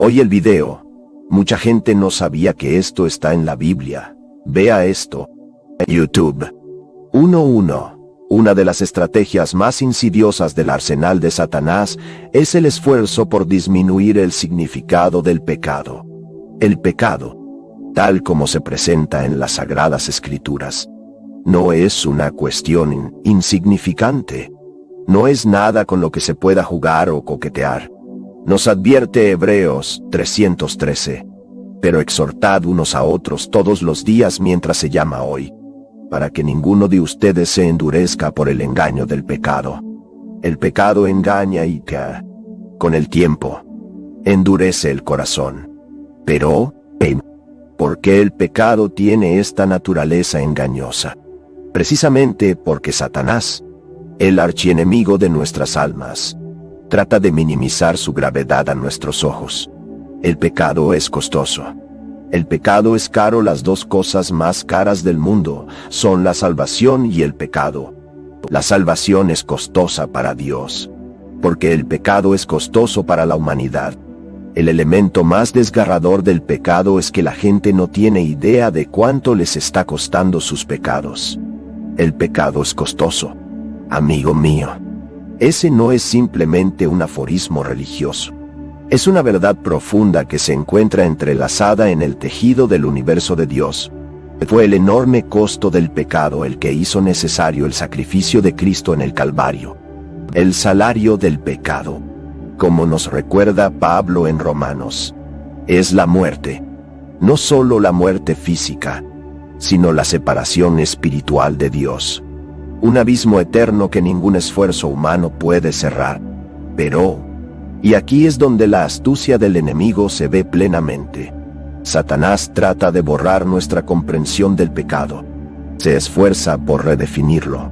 Hoy el video. Mucha gente no sabía que esto está en la Biblia. Vea esto. YouTube. 1:1. Una de las estrategias más insidiosas del arsenal de Satanás es el esfuerzo por disminuir el significado del pecado. El pecado, tal como se presenta en las Sagradas Escrituras, no es una cuestión insignificante. No es nada con lo que se pueda jugar o coquetear. Nos advierte Hebreos 3:13. Pero exhortad unos a otros todos los días mientras se llama hoy, para que ninguno de ustedes se endurezca por el engaño del pecado. El pecado engaña y con el tiempo endurece el corazón. Pero, ¿por qué el pecado tiene esta naturaleza engañosa? Precisamente porque Satanás, el archienemigo de nuestras almas, trata de minimizar su gravedad a nuestros ojos. El pecado es costoso. El pecado es caro. Las dos cosas más caras del mundo son la salvación y el pecado. La salvación es costosa para Dios, porque el pecado es costoso para la humanidad. El elemento más desgarrador del pecado es que la gente no tiene idea de cuánto les está costando sus pecados. El pecado es costoso. Amigo mío, ese no es simplemente un aforismo religioso. Es una verdad profunda que se encuentra entrelazada en el tejido del universo de Dios. Fue el enorme costo del pecado el que hizo necesario el sacrificio de Cristo en el Calvario. El salario del pecado, como nos recuerda Pablo en Romanos, es la muerte. No solo la muerte física, sino la separación espiritual de Dios. Un abismo eterno que ningún esfuerzo humano puede cerrar. Pero, y aquí es donde la astucia del enemigo se ve plenamente. Satanás trata de borrar nuestra comprensión del pecado. Se esfuerza por redefinirlo,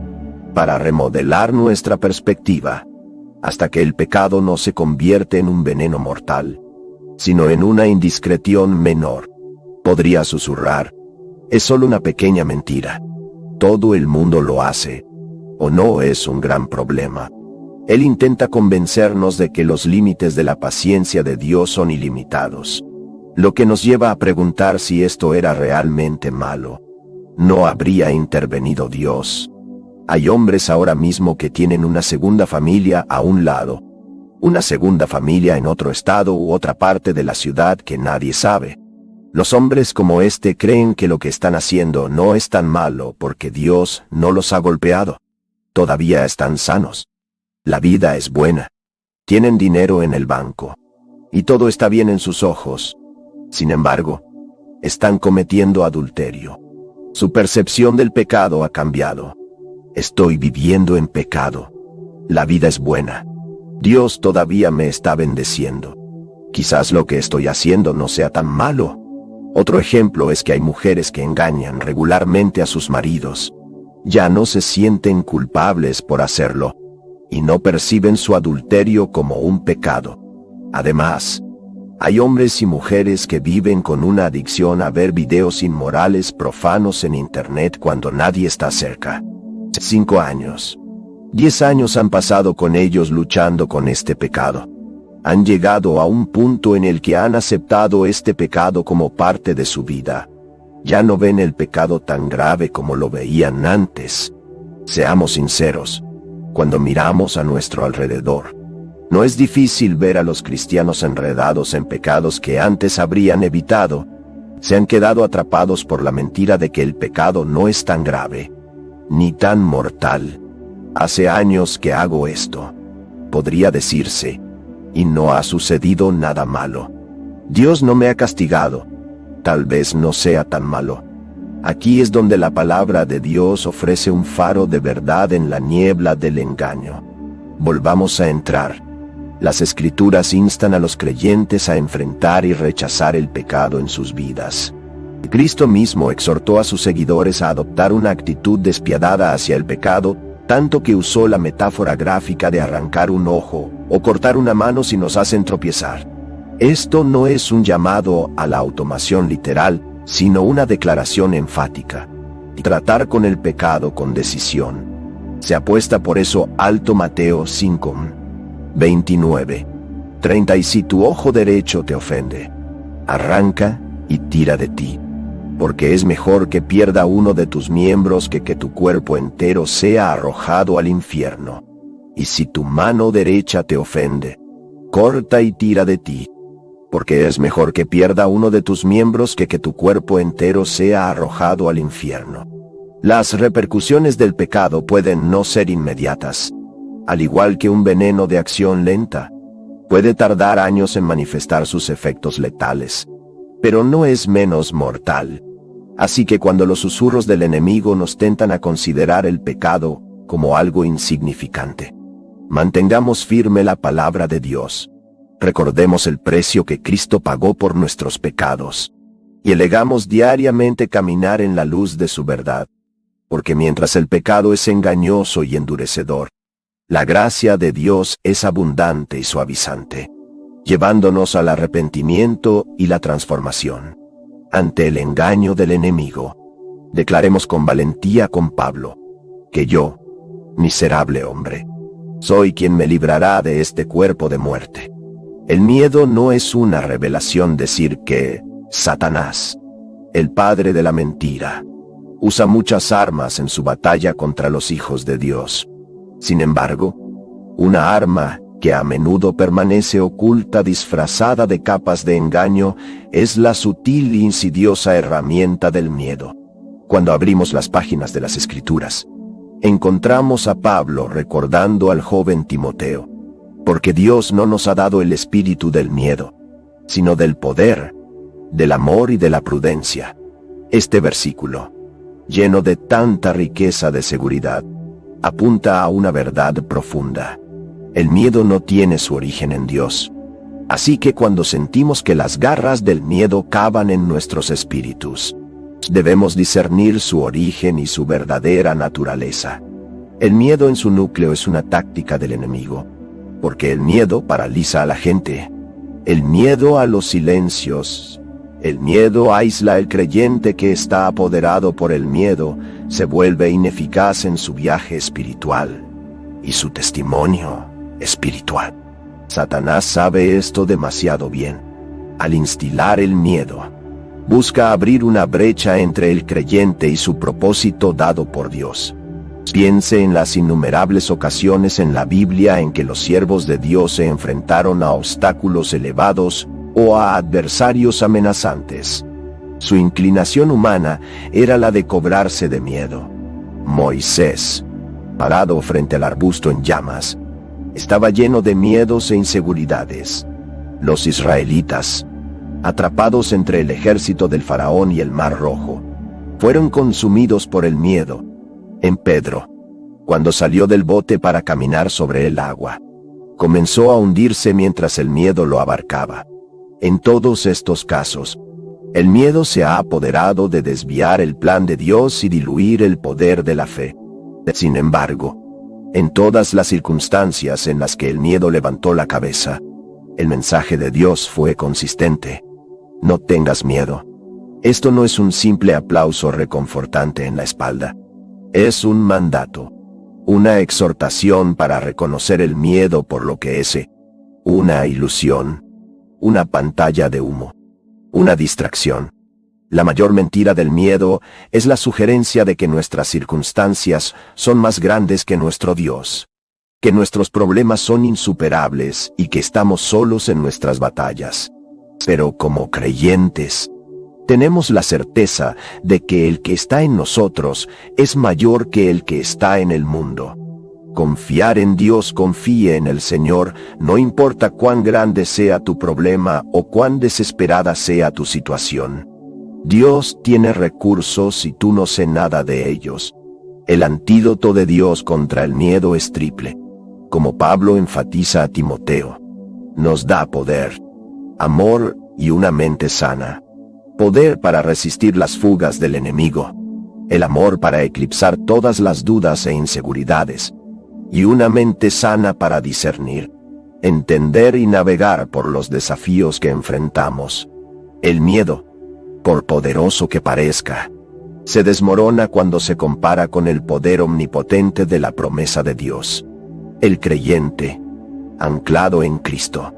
para remodelar nuestra perspectiva, hasta que el pecado no se convierte en un veneno mortal, sino en una indiscreción menor. Podría susurrar: es solo una pequeña mentira. Todo el mundo lo hace, o no es un gran problema. Él intenta convencernos de que los límites de la paciencia de Dios son ilimitados, lo que nos lleva a preguntar si esto era realmente malo. ¿No habría intervenido Dios? Hay hombres ahora mismo que tienen una segunda familia a un lado, una segunda familia en otro estado u otra parte de la ciudad que nadie sabe. Los hombres como este creen que lo que están haciendo no es tan malo porque Dios no los ha golpeado. Todavía están sanos. La vida es buena. Tienen dinero en el banco. Y todo está bien en sus ojos. Sin embargo, están cometiendo adulterio. Su percepción del pecado ha cambiado. Estoy viviendo en pecado. La vida es buena. Dios todavía me está bendeciendo. Quizás lo que estoy haciendo no sea tan malo. Otro ejemplo es que hay mujeres que engañan regularmente a sus maridos. Ya no se sienten culpables por hacerlo, y no perciben su adulterio como un pecado. Además, hay hombres y mujeres que viven con una adicción a ver videos inmorales profanos en internet cuando nadie está cerca. 5 años, 10 años han pasado con ellos luchando con este pecado. Han llegado a un punto en el que han aceptado este pecado como parte de su vida. Ya no ven el pecado tan grave como lo veían antes. Seamos sinceros, cuando miramos a nuestro alrededor, no es difícil ver a los cristianos enredados en pecados que antes habrían evitado. Se han quedado atrapados por la mentira de que el pecado no es tan grave, ni tan mortal. Hace años que hago esto, podría decirse, y no ha sucedido nada malo. Dios no me ha castigado. Tal vez no sea tan malo. Aquí es donde la palabra de Dios ofrece un faro de verdad en la niebla del engaño. Volvamos a entrar. Las Escrituras instan a los creyentes a enfrentar y rechazar el pecado en sus vidas. Cristo mismo exhortó a sus seguidores a adoptar una actitud despiadada hacia el pecado, tanto que usó la metáfora gráfica de arrancar un ojo o cortar una mano si nos hacen tropezar. Esto no es un llamado a la automación literal, sino una declaración enfática. Tratar con el pecado con decisión. Se apuesta por eso alto Mateo 5:29. 30. Y si tu ojo derecho te ofende, arranca y tira de ti, porque es mejor que pierda uno de tus miembros que tu cuerpo entero sea arrojado al infierno. Y si tu mano derecha te ofende, corta y tira de ti, porque es mejor que pierda uno de tus miembros que tu cuerpo entero sea arrojado al infierno. Las repercusiones del pecado pueden no ser inmediatas. Al igual que un veneno de acción lenta, puede tardar años en manifestar sus efectos letales, pero no es menos mortal. Así que cuando los susurros del enemigo nos tentan a considerar el pecado como algo insignificante, mantengamos firme la palabra de Dios. Recordemos el precio que Cristo pagó por nuestros pecados, y elegamos diariamente caminar en la luz de su verdad, porque mientras el pecado es engañoso y endurecedor, la gracia de Dios es abundante y suavizante, llevándonos al arrepentimiento y la transformación. Ante el engaño del enemigo, declaremos con valentía con Pablo, que yo, miserable hombre, soy quien me librará de este cuerpo de muerte. El miedo no es una revelación decir que Satanás, el padre de la mentira, usa muchas armas en su batalla contra los hijos de Dios. Sin embargo, una arma que a menudo permanece oculta disfrazada de capas de engaño es la sutil e insidiosa herramienta del miedo. Cuando abrimos las páginas de las Escrituras, encontramos a Pablo recordando al joven Timoteo, porque Dios no nos ha dado el espíritu del miedo, sino del poder, del amor y de la prudencia. Este versículo, lleno de tanta riqueza de seguridad, apunta a una verdad profunda. El miedo no tiene su origen en Dios. Así que cuando sentimos que las garras del miedo cavan en nuestros espíritus, debemos discernir su origen y su verdadera naturaleza. El miedo en su núcleo es una táctica del enemigo, porque el miedo paraliza a la gente. El miedo a los silencios, el miedo aísla al creyente que está apoderado por el miedo, se vuelve ineficaz en su viaje espiritual y su testimonio espiritual. Satanás sabe esto demasiado bien. Al instilar el miedo, busca abrir una brecha entre el creyente y su propósito dado por Dios. Piense en las innumerables ocasiones en la Biblia en que los siervos de Dios se enfrentaron a obstáculos elevados o a adversarios amenazantes. Su inclinación humana era la de cobrarse de miedo. Moisés, parado frente al arbusto en llamas, estaba lleno de miedos e inseguridades. Los israelitas, atrapados entre el ejército del faraón y el mar rojo, fueron consumidos por el miedo. En Pedro, cuando salió del bote para caminar sobre el agua, comenzó a hundirse mientras el miedo lo abarcaba. En todos estos casos, el miedo se ha apoderado de desviar el plan de Dios y diluir el poder de la fe. Sin embargo, en todas las circunstancias en las que el miedo levantó la cabeza, el mensaje de Dios fue consistente. No tengas miedo. Esto no es un simple aplauso reconfortante en la espalda. Es un mandato, una exhortación para reconocer el miedo por lo que es: una ilusión, una pantalla de humo, una distracción. La mayor mentira del miedo es la sugerencia de que nuestras circunstancias son más grandes que nuestro Dios, que nuestros problemas son insuperables y que estamos solos en nuestras batallas. Pero como creyentes, tenemos la certeza de que el que está en nosotros es mayor que el que está en el mundo. Confiar en Dios, confíe en el Señor, no importa cuán grande sea tu problema o cuán desesperada sea tu situación. Dios tiene recursos y tú no sé nada de ellos. El antídoto de Dios contra el miedo es triple. Como Pablo enfatiza a Timoteo, nos da poder, amor y una mente sana. Poder para resistir las fugas del enemigo, el amor para eclipsar todas las dudas e inseguridades, y una mente sana para discernir, entender y navegar por los desafíos que enfrentamos. El miedo, por poderoso que parezca, se desmorona cuando se compara con el poder omnipotente de la promesa de Dios. El creyente, anclado en Cristo,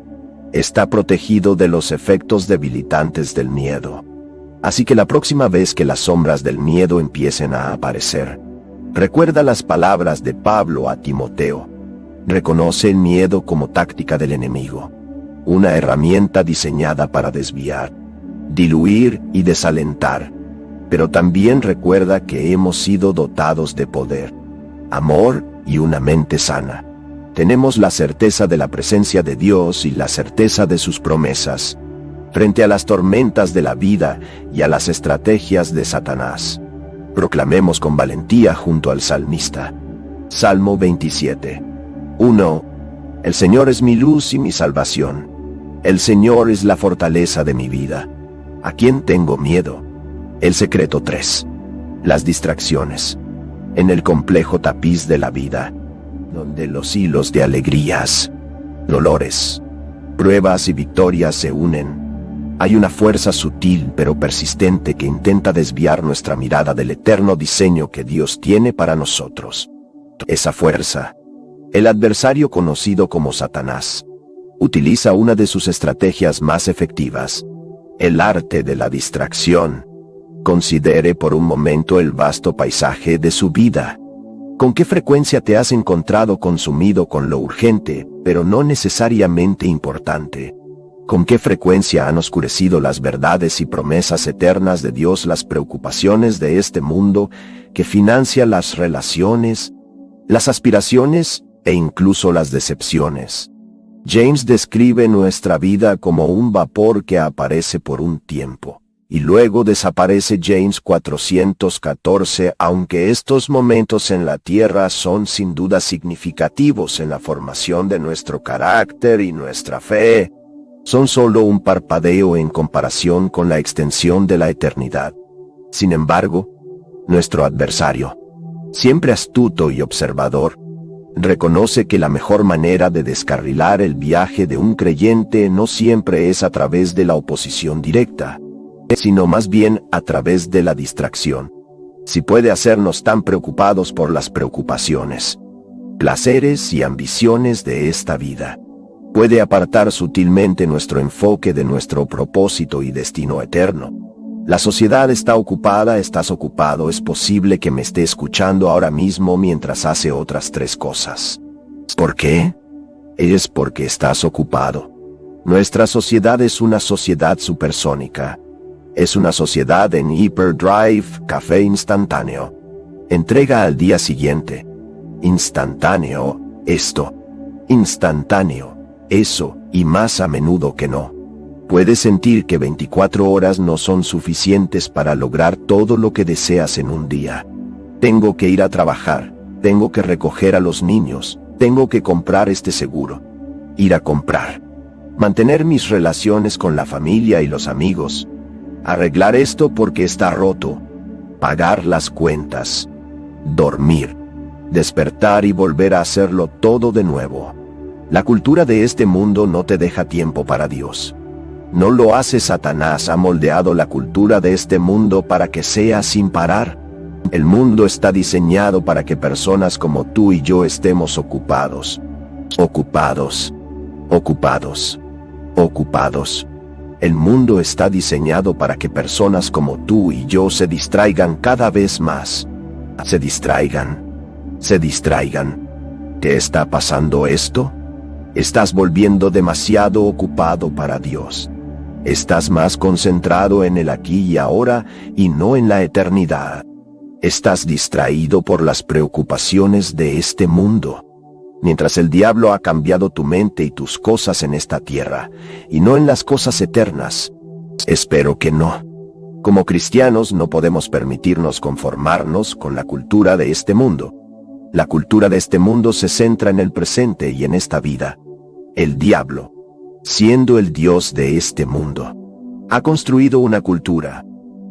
Está protegido de los efectos debilitantes del miedo. Así que la próxima vez que las sombras del miedo empiecen a aparecer, recuerda las palabras de Pablo a Timoteo. Reconoce el miedo como táctica del enemigo, una herramienta diseñada para desviar, diluir y desalentar. Pero también recuerda que hemos sido dotados de poder, amor y una mente sana. Tenemos la certeza de la presencia de Dios y la certeza de sus promesas, frente a las tormentas de la vida y a las estrategias de Satanás. Proclamemos con valentía junto al salmista. Salmo 27. 1. El Señor es mi luz y mi salvación. El Señor es la fortaleza de mi vida. ¿A quién tengo miedo? El secreto 3. Las distracciones. En el complejo tapiz de la vida, donde los hilos de alegrías, dolores, pruebas y victorias se unen, hay una fuerza sutil pero persistente que intenta desviar nuestra mirada del eterno diseño que Dios tiene para nosotros. Esa fuerza, el adversario conocido como Satanás, utiliza una de sus estrategias más efectivas, el arte de la distracción. Considere por un momento el vasto paisaje de su vida. ¿Con qué frecuencia te has encontrado consumido con lo urgente, pero no necesariamente importante? ¿Con qué frecuencia han oscurecido las verdades y promesas eternas de Dios las preocupaciones de este mundo que financia las relaciones, las aspiraciones e incluso las decepciones? James describe nuestra vida como un vapor que aparece por un tiempo y luego desaparece. James 4:14. Aunque estos momentos en la tierra son sin duda significativos en la formación de nuestro carácter y nuestra fe, son solo un parpadeo en comparación con la extensión de la eternidad. Sin embargo, nuestro adversario, siempre astuto y observador, reconoce que la mejor manera de descarrilar el viaje de un creyente no siempre es a través de la oposición directa, sino más bien a través de la distracción. Si puede hacernos tan preocupados por las preocupaciones, placeres y ambiciones de esta vida, puede apartar sutilmente nuestro enfoque de nuestro propósito y destino eterno. La sociedad está ocupada, estás ocupado, es posible que me esté escuchando ahora mismo mientras hace otras 3 cosas. ¿Por qué? Es porque estás ocupado. Nuestra sociedad es una sociedad supersónica. Es una sociedad en hyperdrive, café instantáneo. Entrega al día siguiente. Instantáneo, esto. Instantáneo, eso, y más a menudo que no. Puedes sentir que 24 horas no son suficientes para lograr todo lo que deseas en un día. Tengo que ir a trabajar, tengo que recoger a los niños, tengo que comprar este seguro. Ir a comprar. Mantener mis relaciones con la familia y los amigos. Arreglar esto porque está roto. Pagar las cuentas. Dormir. Despertar y volver a hacerlo todo de nuevo. La cultura de este mundo no te deja tiempo para Dios. No lo hace Satanás, ha moldeado la cultura de este mundo para que sea sin parar. El mundo está diseñado para que personas como tú y yo estemos ocupados. Ocupados. Ocupados. Ocupados. El mundo está diseñado para que personas como tú y yo se distraigan cada vez más. Se distraigan. Se distraigan. ¿Te está pasando esto? Estás volviendo demasiado ocupado para Dios. Estás más concentrado en el aquí y ahora y no en la eternidad. Estás distraído por las preocupaciones de este mundo. Mientras el diablo ha cambiado tu mente y tus cosas en esta tierra, y no en las cosas eternas. Espero que no. Como cristianos no podemos permitirnos conformarnos con la cultura de este mundo. La cultura de este mundo se centra en el presente y en esta vida. El diablo, siendo el Dios de este mundo, ha construido una cultura,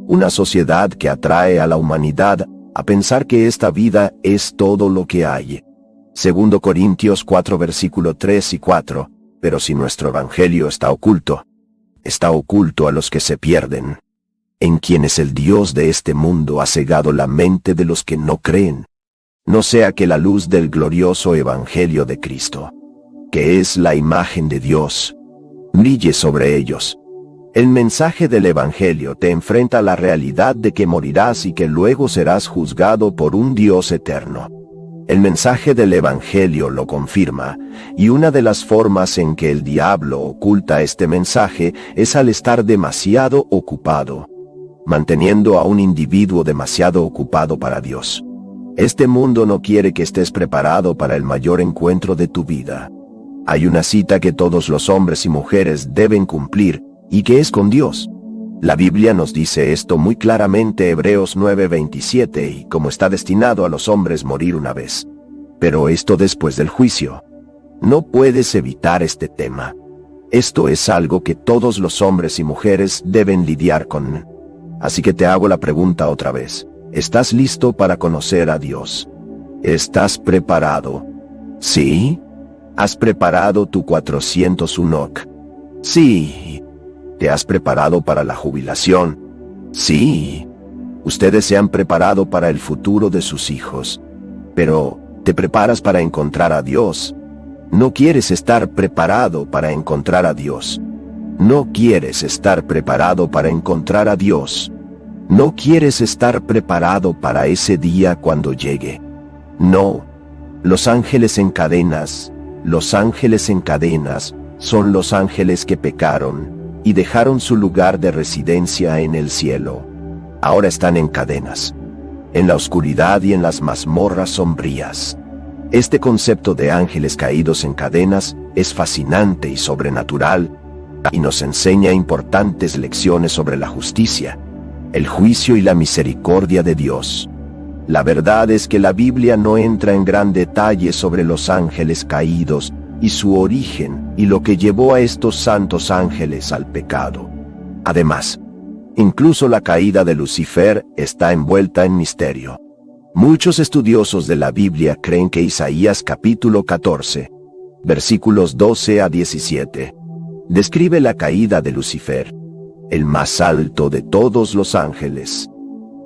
una sociedad que atrae a la humanidad a pensar que esta vida es todo lo que hay. 2 Corintios 4 versículo 3 y 4, pero si nuestro evangelio está oculto a los que se pierden, en quienes el Dios de este mundo ha cegado la mente de los que no creen, no sea que la luz del glorioso evangelio de Cristo, que es la imagen de Dios, Brille sobre ellos. El mensaje del Evangelio te enfrenta a la realidad de que morirás y que luego serás juzgado por un Dios eterno. El mensaje del Evangelio lo confirma, y una de las formas en que el diablo oculta este mensaje es al estar demasiado ocupado, manteniendo a un individuo demasiado ocupado para Dios. Este mundo no quiere que estés preparado para el mayor encuentro de tu vida. Hay una cita que todos los hombres y mujeres deben cumplir, y que es con Dios. La Biblia nos dice esto muy claramente, Hebreos 9:27, y como está destinado a los hombres morir una vez. Pero esto después del juicio. No puedes evitar este tema. Esto es algo que todos los hombres y mujeres deben lidiar con. Así que te hago la pregunta otra vez. ¿Estás listo para conocer a Dios? ¿Estás preparado? ¿Sí? ¿Has preparado tu 401 OK? Sí. ¿Te has preparado para la jubilación? Sí. Ustedes se han preparado para el futuro de sus hijos. Pero, ¿te preparas para encontrar a Dios? No quieres estar preparado para encontrar a Dios. No quieres estar preparado para encontrar a Dios. No quieres estar preparado para ese día cuando llegue. No. Los ángeles en cadenas son los ángeles que pecaron y dejaron su lugar de residencia en el cielo. Ahora están en cadenas, en la oscuridad y en las mazmorras sombrías. Este concepto de ángeles caídos en cadenas es fascinante y sobrenatural, y nos enseña importantes lecciones sobre la justicia, el juicio y la misericordia de Dios. La verdad es que la Biblia no entra en gran detalle sobre los ángeles caídos y su origen y lo que llevó a estos santos ángeles al pecado. Además, incluso la caída de Lucifer está envuelta en misterio. Muchos estudiosos de la Biblia creen que Isaías capítulo 14, versículos 12 a 17, describe la caída de Lucifer, el más alto de todos los ángeles.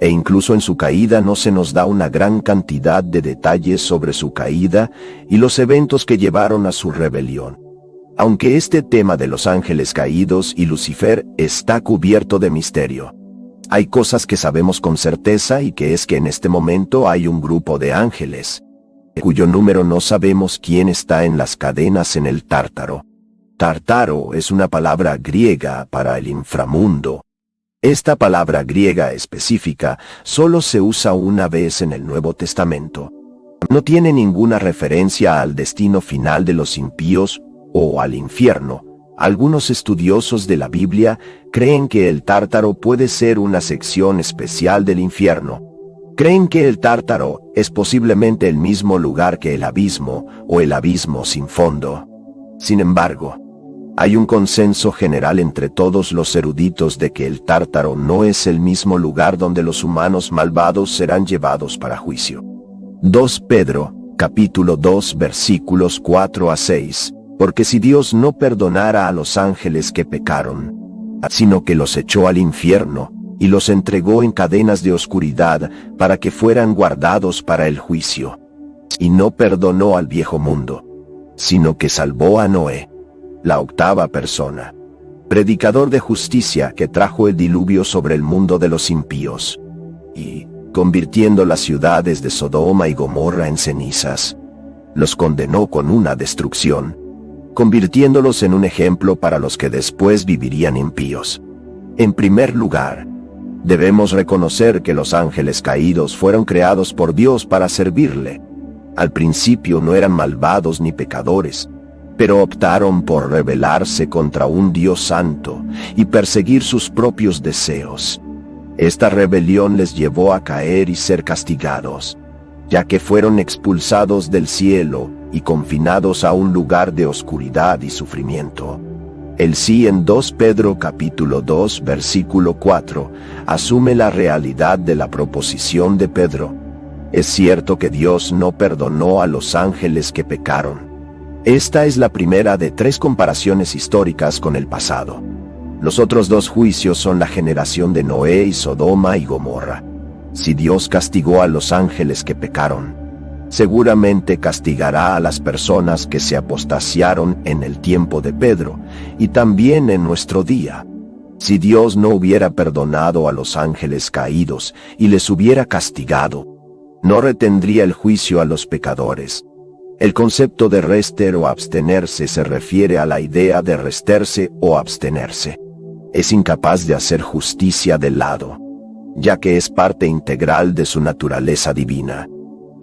E incluso en su caída no se nos da una gran cantidad de detalles sobre su caída y los eventos que llevaron a su rebelión. Aunque este tema de los ángeles caídos y Lucifer está cubierto de misterio, hay cosas que sabemos con certeza, y que es que en este momento hay un grupo de ángeles, cuyo número no sabemos quién está en las cadenas en el Tártaro. Tártaro es una palabra griega para el inframundo. Esta palabra griega específica solo se usa una vez en el Nuevo Testamento. No tiene ninguna referencia al destino final de los impíos o al infierno. Algunos estudiosos de la Biblia creen que el Tártaro puede ser una sección especial del infierno. Creen que el Tártaro es posiblemente el mismo lugar que el abismo o el abismo sin fondo. Sin embargo, hay un consenso general entre todos los eruditos de que el Tártaro no es el mismo lugar donde los humanos malvados serán llevados para juicio. 2 Pedro, capítulo 2, versículos 4 a 6. Porque si Dios no perdonara a los ángeles que pecaron, sino que los echó al infierno, y los entregó en cadenas de oscuridad para que fueran guardados para el juicio, y no perdonó al viejo mundo, sino que salvó a Noé, la octava persona, predicador de justicia que trajo el diluvio sobre el mundo de los impíos, y, convirtiendo las ciudades de Sodoma y Gomorra en cenizas, los condenó con una destrucción, convirtiéndolos en un ejemplo para los que después vivirían impíos. En primer lugar, debemos reconocer que los ángeles caídos fueron creados por Dios para servirle. Al principio no eran malvados ni pecadores, pero optaron por rebelarse contra un Dios santo y perseguir sus propios deseos. Esta rebelión les llevó a caer y ser castigados, ya que fueron expulsados del cielo y confinados a un lugar de oscuridad y sufrimiento. El sí en 2 Pedro capítulo 2 versículo 4 asume la realidad de la proposición de Pedro. Es cierto que Dios no perdonó a los ángeles que pecaron. Esta es la primera de 3 comparaciones históricas con el pasado. Los otros 2 juicios son la generación de Noé y Sodoma y Gomorra. Si Dios castigó a los ángeles que pecaron, Seguramente castigará a las personas que se apostasiaron en el tiempo de Pedro, y también en nuestro día. Si Dios no hubiera perdonado a los ángeles caídos y les hubiera castigado, no retendría el juicio a los pecadores. El concepto de rester o abstenerse se refiere a la idea de resterse o abstenerse. Es incapaz de hacer justicia del lado, ya que es parte integral de su naturaleza divina.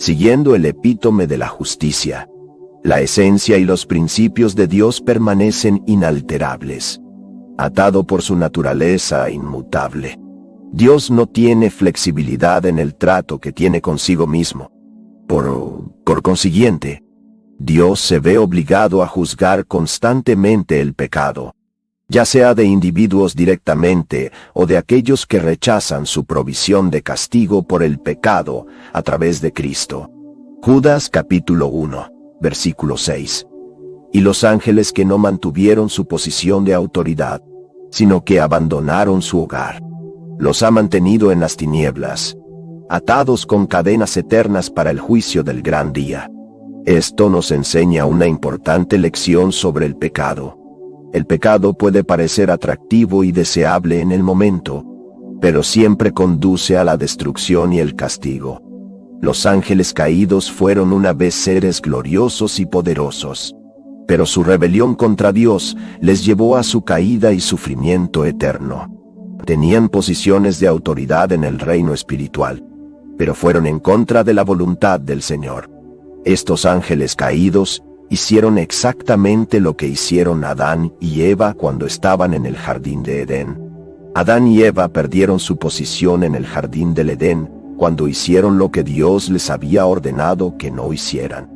Siguiendo el epítome de la justicia, la esencia y los principios de Dios permanecen inalterables, atado por su naturaleza inmutable. Dios no tiene flexibilidad en el trato que tiene consigo mismo. Por consiguiente, Dios se ve obligado a juzgar constantemente el pecado, ya sea de individuos directamente o de aquellos que rechazan su provisión de castigo por el pecado a través de Cristo. Judas capítulo 1, versículo 6. Y los ángeles que no mantuvieron su posición de autoridad, sino que abandonaron su hogar, los ha mantenido en las tinieblas, atados con cadenas eternas para el juicio del gran día. Esto nos enseña una importante lección sobre el pecado. El pecado puede parecer atractivo y deseable en el momento, pero siempre conduce a la destrucción y el castigo. Los ángeles caídos fueron una vez seres gloriosos y poderosos, pero su rebelión contra Dios les llevó a su caída y sufrimiento eterno. Tenían posiciones de autoridad en el reino espiritual, pero fueron en contra de la voluntad del Señor. Estos ángeles caídos hicieron exactamente lo que hicieron Adán y Eva cuando estaban en el jardín de Edén. Adán y Eva perdieron su posición en el jardín del Edén cuando hicieron lo que Dios les había ordenado que no hicieran.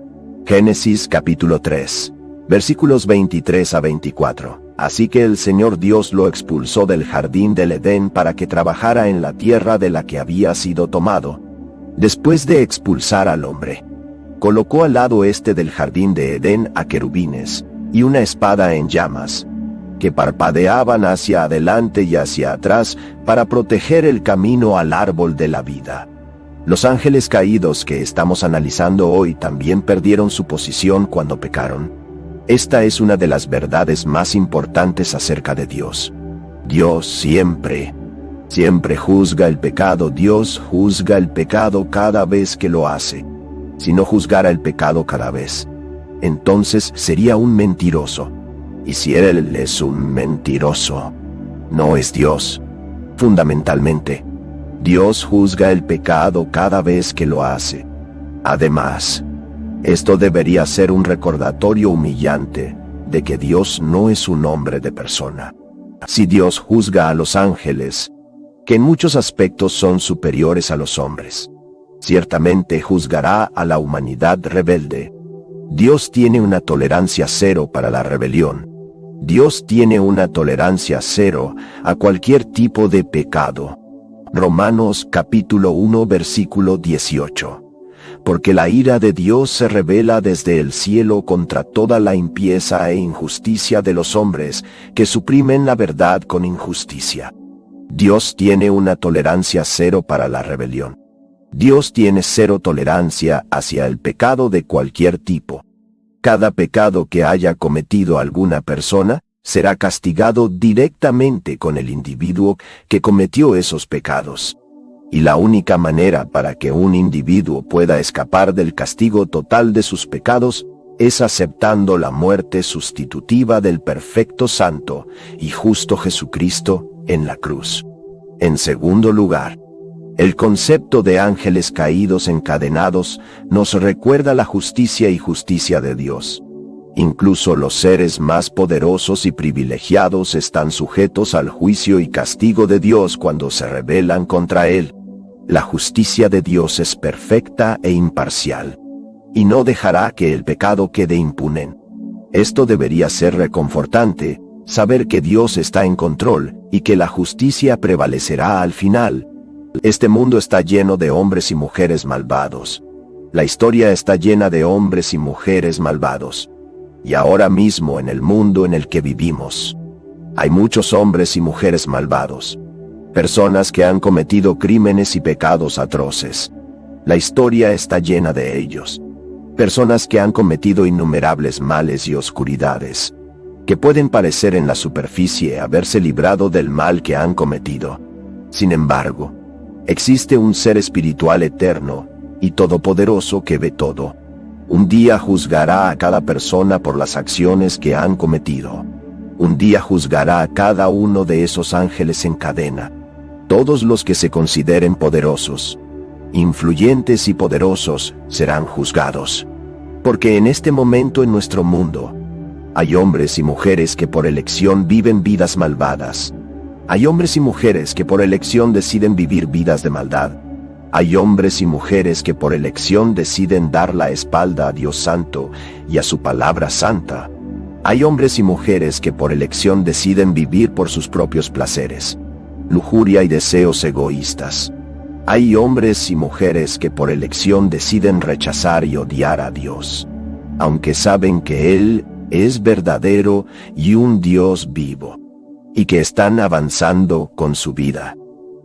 Génesis capítulo 3, versículos 23 a 24. Así que el Señor Dios lo expulsó del jardín del Edén para que trabajara en la tierra de la que había sido tomado. Después de expulsar al hombre, colocó al lado este del jardín de Edén a querubines y una espada en llamas, que parpadeaban hacia adelante y hacia atrás para proteger el camino al árbol de la vida. Los ángeles caídos que estamos analizando hoy también perdieron su posición cuando pecaron. Esta es una de las verdades más importantes acerca de Dios. Dios siempre juzga el pecado. Dios juzga el pecado cada vez que lo hace. Si no juzgara el pecado cada vez, entonces sería un mentiroso. Y si Él es un mentiroso, no es Dios. Fundamentalmente, Dios juzga el pecado cada vez que lo hace. Además, esto debería ser un recordatorio humillante de que Dios no es un hombre de persona. Si Dios juzga a los ángeles, que en muchos aspectos son superiores a los hombres, ciertamente juzgará a la humanidad rebelde. Dios tiene una tolerancia cero para la rebelión. Dios tiene una tolerancia cero a cualquier tipo de pecado. Romanos capítulo 1 versículo 18. Porque la ira de Dios se revela desde el cielo contra toda la impieza e injusticia de los hombres que suprimen la verdad con injusticia. Dios tiene una tolerancia cero para la rebelión. Dios tiene cero tolerancia hacia el pecado de cualquier tipo. Cada pecado que haya cometido alguna persona será castigado directamente con el individuo que cometió esos pecados. Y la única manera para que un individuo pueda escapar del castigo total de sus pecados es aceptando la muerte sustitutiva del perfecto santo y justo Jesucristo en la cruz. En segundo lugar, el concepto de ángeles caídos encadenados nos recuerda la justicia y justicia de Dios. Incluso los seres más poderosos y privilegiados están sujetos al juicio y castigo de Dios cuando se rebelan contra Él. La justicia de Dios es perfecta e imparcial, y no dejará que el pecado quede impune. Esto debería ser reconfortante, saber que Dios está en control y que la justicia prevalecerá al final. Este mundo está lleno de hombres y mujeres malvados. La historia está llena de hombres y mujeres malvados. Y ahora mismo en el mundo en el que vivimos, hay muchos hombres y mujeres malvados. Personas que han cometido crímenes y pecados atroces. La historia está llena de ellos. Personas que han cometido innumerables males y oscuridades, que pueden parecer en la superficie haberse librado del mal que han cometido. Sin embargo, existe un ser espiritual eterno y todopoderoso que ve todo. Un día juzgará a cada persona por las acciones que han cometido. Un día juzgará a cada uno de esos ángeles en cadena. Todos los que se consideren poderosos, influyentes y poderosos serán juzgados. Porque en este momento en nuestro mundo, hay hombres y mujeres que por elección viven vidas malvadas. Hay hombres y mujeres que por elección deciden vivir vidas de maldad. Hay hombres y mujeres que por elección deciden dar la espalda a Dios Santo y a su palabra santa. Hay hombres y mujeres que por elección deciden vivir por sus propios placeres, lujuria y deseos egoístas. Hay hombres y mujeres que por elección deciden rechazar y odiar a Dios, aunque saben que Él es verdadero y un Dios vivo, y que están avanzando con su vida,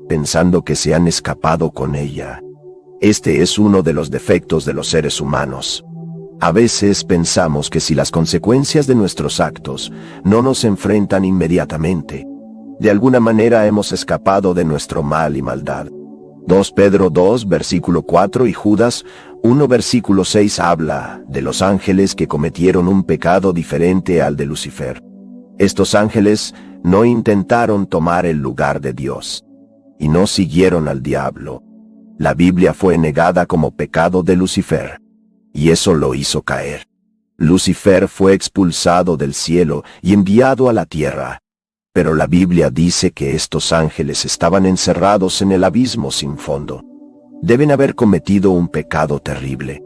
pensando que se han escapado con ella. Este es uno de los defectos de los seres humanos. A veces pensamos que si las consecuencias de nuestros actos no nos enfrentan inmediatamente, de alguna manera hemos escapado de nuestro mal y maldad. 2 Pedro 2, versículo 4 y Judas 1, versículo 6 habla de los ángeles que cometieron un pecado diferente al de Lucifer. Estos ángeles no intentaron tomar el lugar de Dios, y no siguieron al diablo. La Biblia fue negada como pecado de Lucifer, y eso lo hizo caer. Lucifer fue expulsado del cielo y enviado a la tierra. Pero la Biblia dice que estos ángeles estaban encerrados en el abismo sin fondo. Deben haber cometido un pecado terrible.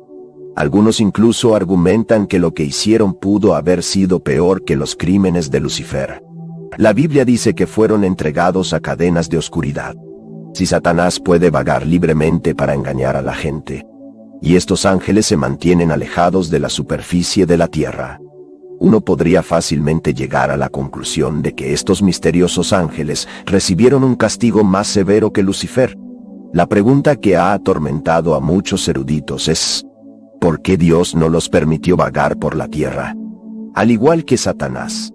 Algunos incluso argumentan que lo que hicieron pudo haber sido peor que los crímenes de Lucifer. La Biblia dice que fueron entregados a cadenas de oscuridad. Si Satanás puede vagar libremente para engañar a la gente, y estos ángeles se mantienen alejados de la superficie de la tierra, uno podría fácilmente llegar a la conclusión de que estos misteriosos ángeles recibieron un castigo más severo que Lucifer. La pregunta que ha atormentado a muchos eruditos es, ¿por qué Dios no los permitió vagar por la tierra? Al igual que Satanás,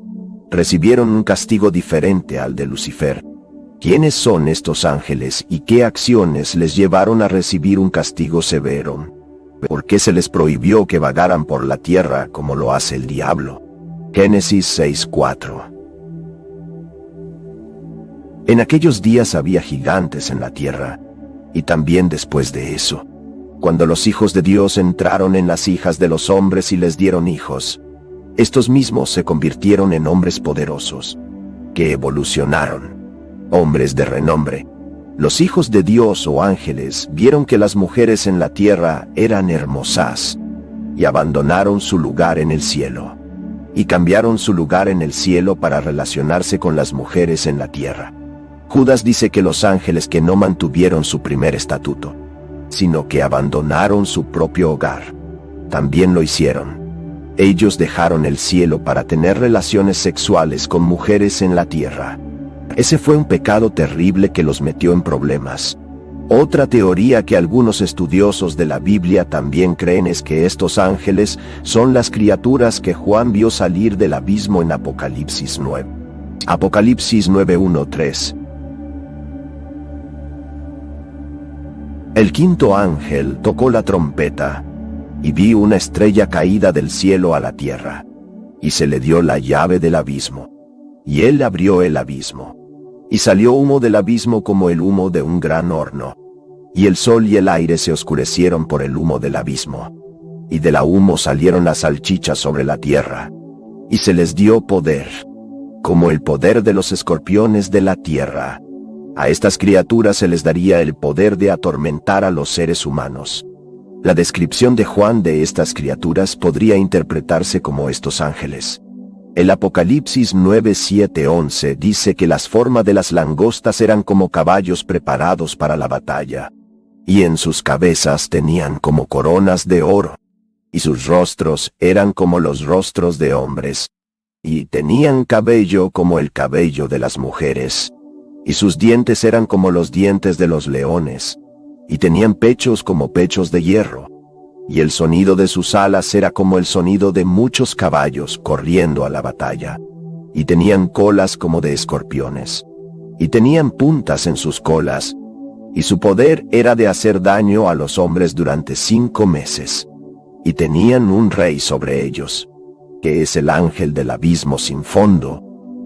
recibieron un castigo diferente al de Lucifer. ¿Quiénes son estos ángeles y qué acciones les llevaron a recibir un castigo severo? ¿Por qué se les prohibió que vagaran por la tierra como lo hace el diablo? Génesis 6:4. En aquellos días había gigantes en la tierra, y también después de eso, cuando los hijos de Dios entraron en las hijas de los hombres y les dieron hijos, estos mismos se convirtieron en hombres poderosos, que evolucionaron, hombres de renombre. Los hijos de Dios o ángeles vieron que las mujeres en la tierra eran hermosas, y abandonaron su lugar en el cielo, y cambiaron su lugar en el cielo para relacionarse con las mujeres en la tierra. Judas dice que los ángeles que no mantuvieron su primer estatuto, sino que abandonaron su propio hogar, también lo hicieron. Ellos dejaron el cielo para tener relaciones sexuales con mujeres en la tierra. Ese fue un pecado terrible que los metió en problemas. Otra teoría que algunos estudiosos de la Biblia también creen es que estos ángeles son las criaturas que Juan vio salir del abismo en Apocalipsis 9. Apocalipsis 9:1-3. El quinto ángel tocó la trompeta, y vi una estrella caída del cielo a la tierra, y se le dio la llave del abismo. Y él abrió el abismo, y salió humo del abismo como el humo de un gran horno. Y el sol y el aire se oscurecieron por el humo del abismo. Y de la humo salieron las salchichas sobre la tierra. Y se les dio poder, como el poder de los escorpiones de la tierra. A estas criaturas se les daría el poder de atormentar a los seres humanos. La descripción de Juan de estas criaturas podría interpretarse como estos ángeles. El Apocalipsis 9:7-11 dice que las formas de las langostas eran como caballos preparados para la batalla, y en sus cabezas tenían como coronas de oro, y sus rostros eran como los rostros de hombres, y tenían cabello como el cabello de las mujeres, y sus dientes eran como los dientes de los leones, y tenían pechos como pechos de hierro. y el sonido de sus alas era como el sonido de muchos caballos corriendo a la batalla, y tenían colas como de escorpiones, y tenían puntas en sus colas, y su poder era de hacer daño a los hombres durante 5 meses, y tenían un rey sobre ellos, que es el ángel del abismo sin fondo,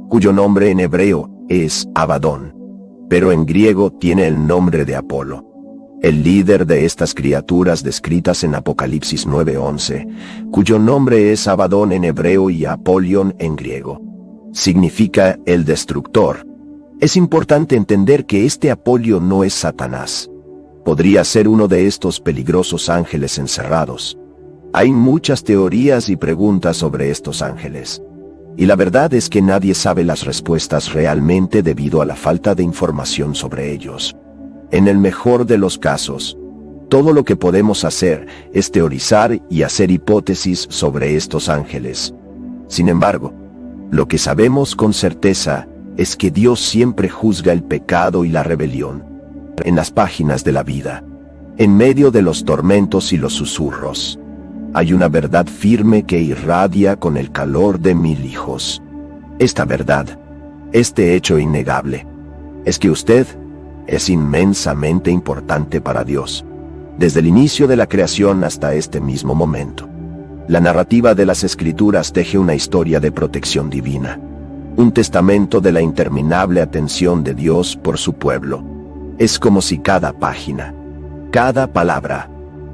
cuyo nombre en hebreo es Abadón, pero en griego tiene el nombre de Apolo. El líder de estas criaturas descritas en Apocalipsis 9:11, cuyo nombre es Abadón en hebreo y Apolión en griego, significa el destructor. Es importante entender que este Apolio no es Satanás. Podría ser uno de estos peligrosos ángeles encerrados. Hay muchas teorías y preguntas sobre estos ángeles, y la verdad es que nadie sabe las respuestas realmente debido a la falta de información sobre ellos. En el mejor de los casos, todo lo que podemos hacer es teorizar y hacer hipótesis sobre estos ángeles. Sin embargo, lo que sabemos con certeza es que Dios siempre juzga el pecado y la rebelión. En las páginas de la vida, en medio de los tormentos y los susurros, hay una verdad firme que irradia con el calor de 1000 hijos. Esta verdad, este hecho innegable, es que usted es inmensamente importante para Dios, desde el inicio de la creación hasta este mismo momento. La narrativa de las Escrituras teje una historia de protección divina, un testamento de la interminable atención de Dios por su pueblo. Es como si cada página, cada palabra,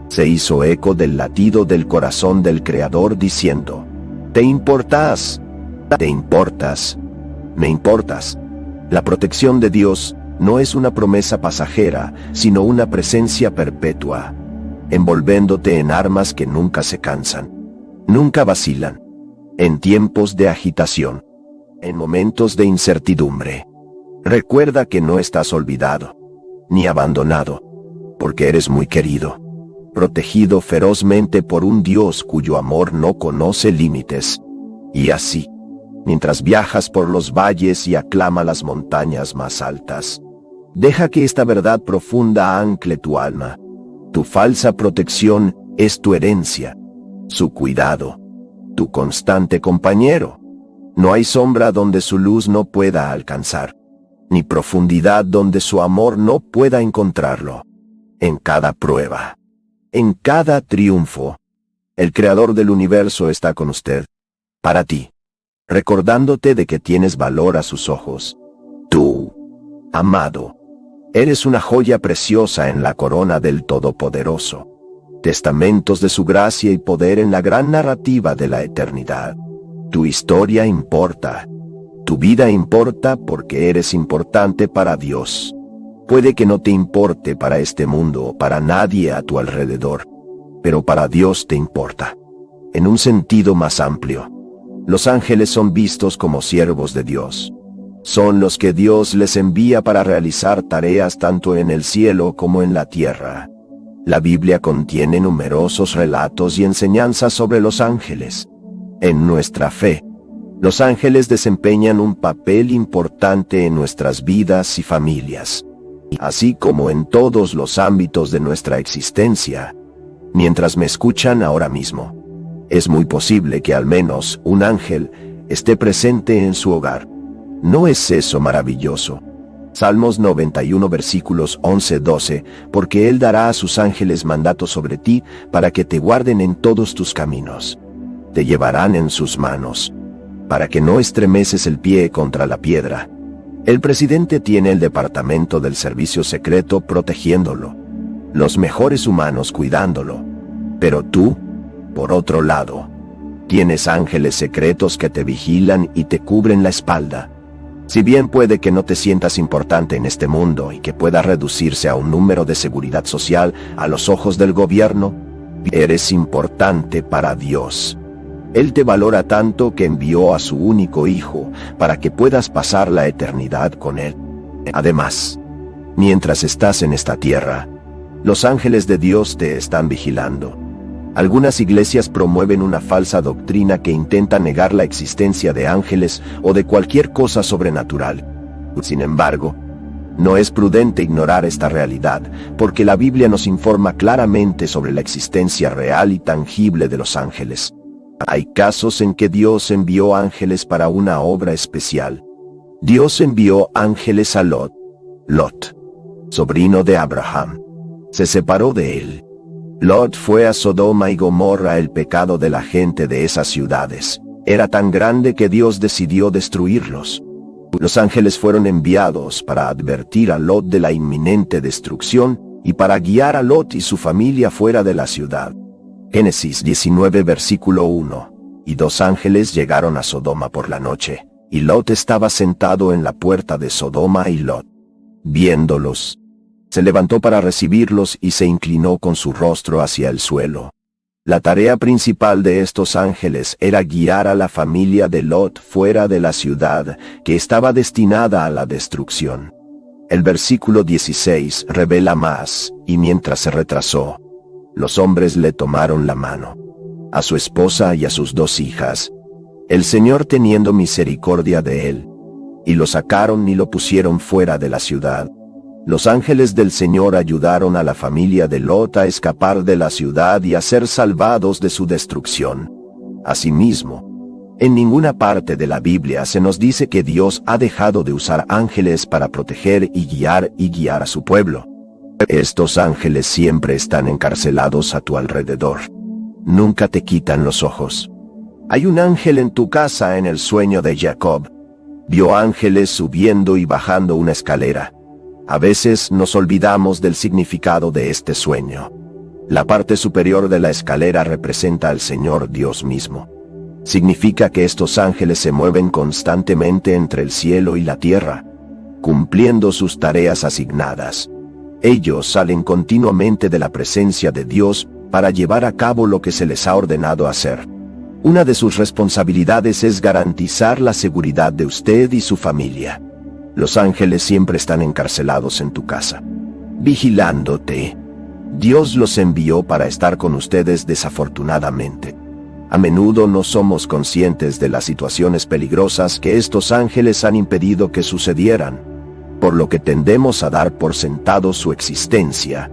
se hizo eco del latido del corazón del Creador diciendo: «Te importas, te importas, me importas». La protección de Dios no es una promesa pasajera, sino una presencia perpetua, envolviéndote en armas que nunca se cansan, nunca vacilan, en tiempos de agitación, en momentos de incertidumbre. Recuerda que no estás olvidado, ni abandonado, porque eres muy querido, protegido ferozmente por un Dios cuyo amor no conoce límites. Y así, mientras viajas por los valles y aclama las montañas más altas, deja que esta verdad profunda ancle tu alma. Tu falsa protección es tu herencia, su cuidado, tu constante compañero. No hay sombra donde su luz no pueda alcanzar, ni profundidad donde su amor no pueda encontrarlo. En cada prueba, en cada triunfo, el Creador del universo está con usted, para ti, recordándote de que tienes valor a sus ojos. Tú, amado, eres una joya preciosa en la corona del Todopoderoso, testamentos de su gracia y poder en la gran narrativa de la eternidad. Tu historia importa, tu vida importa porque eres importante para Dios. Puede que no te importe para este mundo o para nadie a tu alrededor, pero para Dios te importa. En un sentido más amplio, los ángeles son vistos como siervos de Dios. Son los que Dios les envía para realizar tareas tanto en el cielo como en la tierra. La Biblia contiene numerosos relatos y enseñanzas sobre los ángeles. En nuestra fe, los ángeles desempeñan un papel importante en nuestras vidas y familias, así como en todos los ámbitos de nuestra existencia. Mientras me escuchan ahora mismo, es muy posible que al menos un ángel esté presente en su hogar. ¿No es eso maravilloso? Salmos 91 versículos 11-12, porque Él dará a sus ángeles mandato sobre ti para que te guarden en todos tus caminos. Te llevarán en sus manos, para que no estremeces el pie contra la piedra. El presidente tiene el departamento del servicio secreto protegiéndolo, los mejores humanos cuidándolo. Pero tú, por otro lado, tienes ángeles secretos que te vigilan y te cubren la espalda. Si bien puede que no te sientas importante en este mundo y que pueda reducirse a un número de seguridad social a los ojos del gobierno, eres importante para Dios. Él te valora tanto que envió a su único Hijo para que puedas pasar la eternidad con Él. Además, mientras estás en esta tierra, los ángeles de Dios te están vigilando. Algunas iglesias promueven una falsa doctrina que intenta negar la existencia de ángeles o de cualquier cosa sobrenatural. Sin embargo, No es prudente ignorar esta realidad, porque la Biblia nos informa claramente sobre la existencia real y tangible de los ángeles. Hay casos en que Dios envió ángeles para una obra especial. Dios envió ángeles a Lot. Lot, sobrino de Abraham, se separó de él. Lot fue a Sodoma y Gomorra. El pecado de la gente de esas ciudades era tan grande que Dios decidió destruirlos. Los ángeles fueron enviados para advertir a Lot de la inminente destrucción y para guiar a Lot y su familia fuera de la ciudad. Génesis 19 versículo 1. Y 2 ángeles llegaron a Sodoma por la noche, y Lot estaba sentado en la puerta de Sodoma, y Lot, viéndolos, se levantó para recibirlos y se inclinó con su rostro hacia el suelo. La tarea principal de estos ángeles era guiar a la familia de Lot fuera de la ciudad, que estaba destinada a la destrucción. El versículo 16 revela más, y mientras se retrasó, los hombres le tomaron la mano, a su esposa y a sus 2 hijas, el Señor teniendo misericordia de él, y lo sacaron y lo pusieron fuera de la ciudad. Los ángeles del Señor ayudaron a la familia de Lot a escapar de la ciudad y a ser salvados de su destrucción. Asimismo, en ninguna parte de la Biblia se nos dice que Dios ha dejado de usar ángeles para proteger y guiar a su pueblo. Estos ángeles siempre están encarcelados a tu alrededor. Nunca te quitan los ojos. Hay un ángel en tu casa. En el sueño de Jacob, vio ángeles subiendo y bajando una escalera. A veces nos olvidamos del significado de este sueño. La parte superior de la escalera representa al Señor Dios mismo. Significa que estos ángeles se mueven constantemente entre el cielo y la tierra, cumpliendo sus tareas asignadas. Ellos salen continuamente de la presencia de Dios para llevar a cabo lo que se les ha ordenado hacer. Una de sus responsabilidades es garantizar la seguridad de usted y su familia. Los ángeles siempre están encarcelados en tu casa, vigilándote. Dios los envió para estar con ustedes. Desafortunadamente, a menudo no somos conscientes de las situaciones peligrosas que estos ángeles han impedido que sucedieran, por lo que tendemos a dar por sentado su existencia.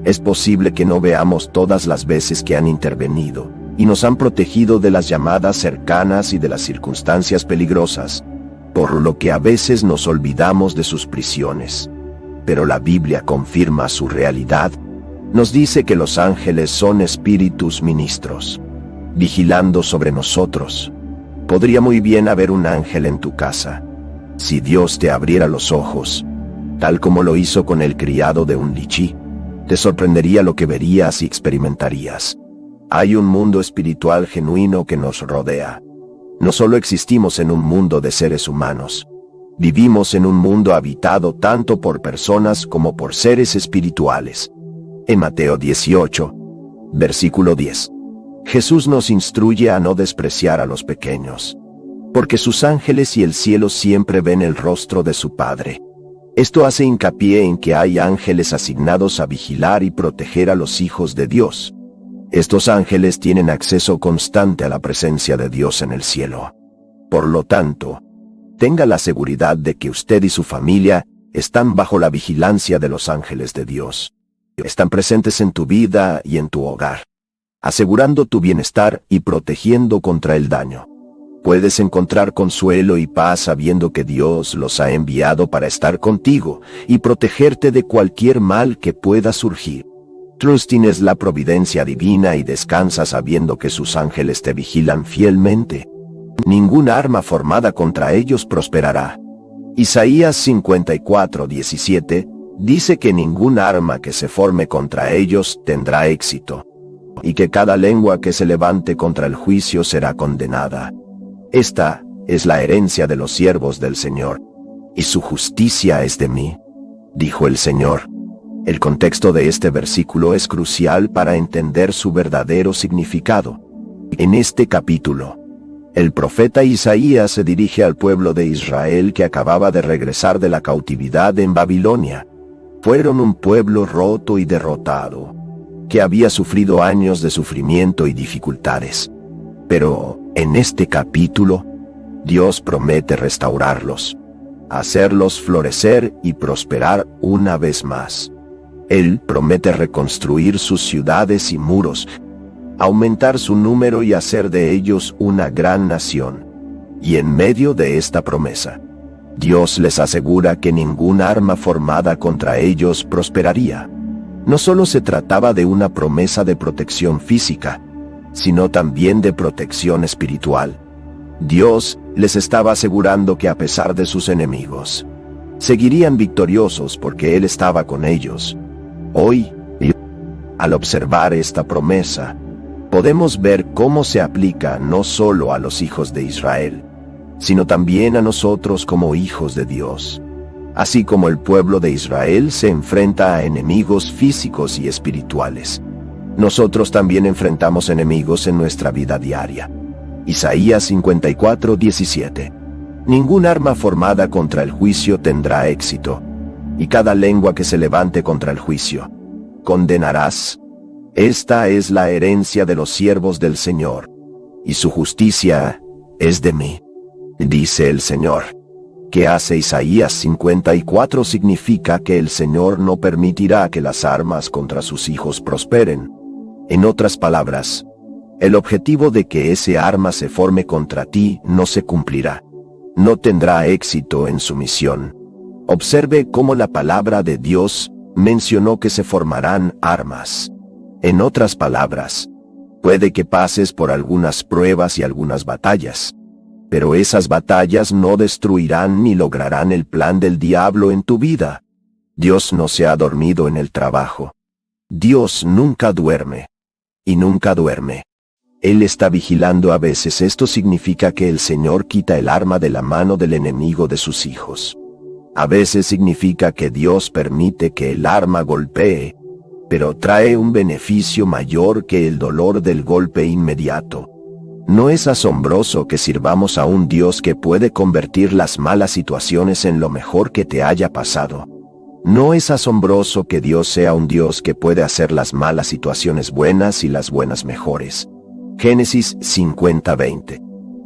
Es posible que no veamos todas las veces que han intervenido y nos han protegido de las llamadas cercanas y de las circunstancias peligrosas, por lo que a veces nos olvidamos de sus prisiones. Pero la Biblia confirma su realidad. Nos dice que los ángeles son espíritus ministros, vigilando sobre nosotros. Podría muy bien haber un ángel en tu casa. Si Dios te abriera los ojos, tal como lo hizo con el criado de un lichí, te sorprendería lo que verías y experimentarías. Hay un mundo espiritual genuino que nos rodea. No solo existimos en un mundo de seres humanos, vivimos en un mundo habitado tanto por personas como por seres espirituales. En Mateo 18, versículo 10, Jesús nos instruye a no despreciar a los pequeños, porque sus ángeles y el cielo siempre ven el rostro de su Padre. Esto hace hincapié en que hay ángeles asignados a vigilar y proteger a los hijos de Dios. Estos ángeles tienen acceso constante a la presencia de Dios en el cielo. Por lo tanto, tenga la seguridad de que usted y su familia están bajo la vigilancia de los ángeles de Dios. Están presentes en tu vida y en tu hogar, asegurando tu bienestar y protegiendo contra el daño. Puedes encontrar consuelo y paz sabiendo que Dios los ha enviado para estar contigo y protegerte de cualquier mal que pueda surgir. Tienes la providencia divina y descansa sabiendo que sus ángeles te vigilan fielmente. Ninguna arma formada contra ellos prosperará. Isaías 54:17 dice que ninguna arma que se forme contra ellos tendrá éxito, y que cada lengua que se levante contra el juicio será condenada. Esta es la herencia de los siervos del Señor, y su justicia es de mí, dijo el Señor. El contexto de este versículo es crucial para entender su verdadero significado. En este capítulo, el profeta Isaías se dirige al pueblo de Israel que acababa de regresar de la cautividad en Babilonia. Fueron un pueblo roto y derrotado, que había sufrido años de sufrimiento y dificultades. Pero, en este capítulo, Dios promete restaurarlos. hacerlos florecer y prosperar una vez más. Él promete reconstruir sus ciudades y muros, aumentar su número y hacer de ellos una gran nación. Y en medio de esta promesa, Dios les asegura que ninguna arma formada contra ellos prosperaría. No solo se trataba de una promesa de protección física, sino también de protección espiritual. Dios les estaba asegurando que a pesar de sus enemigos, seguirían victoriosos porque Él estaba con ellos. Hoy, al observar esta promesa, podemos ver cómo se aplica no solo a los hijos de Israel, sino también a nosotros como hijos de Dios. Así como el pueblo de Israel se enfrenta a enemigos físicos y espirituales, nosotros también enfrentamos enemigos en nuestra vida diaria. Isaías 54:17. Ningún arma formada contra el juicio tendrá éxito, y cada lengua que se levante contra el juicio, condenarás. Esta es la herencia de los siervos del Señor, y su justicia es de mí, dice el Señor. ¿Qué hace Isaías 54? Significa que el Señor no permitirá que las armas contra sus hijos prosperen. En otras palabras, el objetivo de que ese arma se forme contra ti no se cumplirá. No tendrá éxito en su misión. Observe cómo la palabra de Dios mencionó que se formarán armas. En otras palabras, puede que pases por algunas pruebas y algunas batallas, pero esas batallas no destruirán ni lograrán el plan del diablo en tu vida. Dios no se ha dormido en el trabajo. Dios nunca duerme. Y nunca duerme. Él está vigilando a veces. Esto significa que el Señor quita el arma de la mano del enemigo de sus hijos. A veces significa que Dios permite que el arma golpee, pero trae un beneficio mayor que el dolor del golpe inmediato. ¿No es asombroso que sirvamos a un Dios que puede convertir las malas situaciones en lo mejor que te haya pasado? ¿No es asombroso que Dios sea un Dios que puede hacer las malas situaciones buenas y las buenas mejores? Génesis 50:20.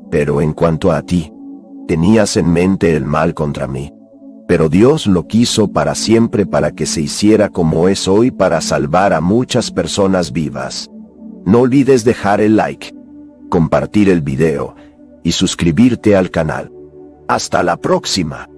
Pero en cuanto a ti, tenías en mente el mal contra mí, pero Dios lo quiso para siempre para que se hiciera como es hoy, para salvar a muchas personas vivas. No olvides dejar el like, compartir el video y suscribirte al canal. Hasta la próxima.